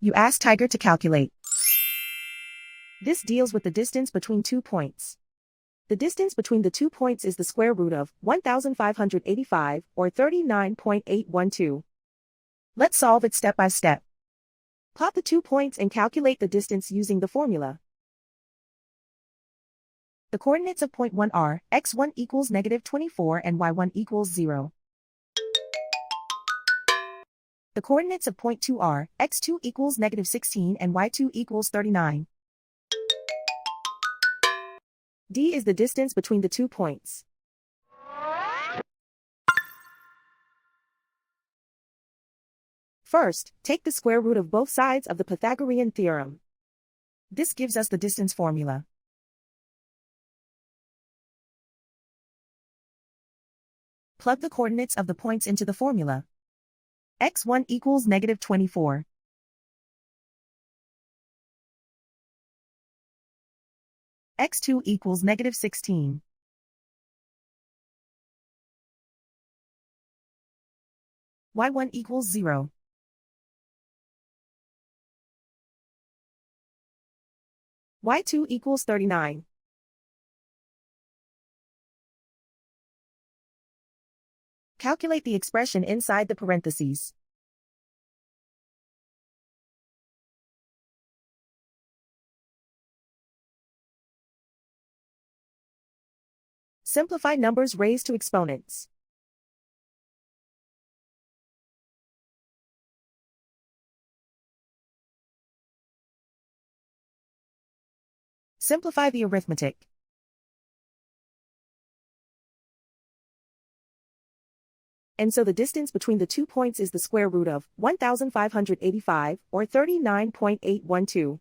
You ask Tiger to calculate. This deals with the distance between 2 points. The distance between the 2 points is the square root of 1,585, or 39.812. Let's solve it step by step. Plot the 2 points and calculate the distance using the formula. The coordinates of point 1 are x1 equals -24 and y1 equals 0. The coordinates of point 2 are x2 equals -16 and y2 equals 39. D is the distance between the 2 points. First, take the square root of both sides of the Pythagorean theorem. This gives us the distance formula. Plug the coordinates of the points into the formula. x1 equals -24. x2 equals -16. y1 equals 0. y2 equals 39. Calculate the expression inside the parentheses. Simplify numbers raised to exponents. Simplify the arithmetic. And so the distance between the 2 points is the square root of 1,585, or 39.812.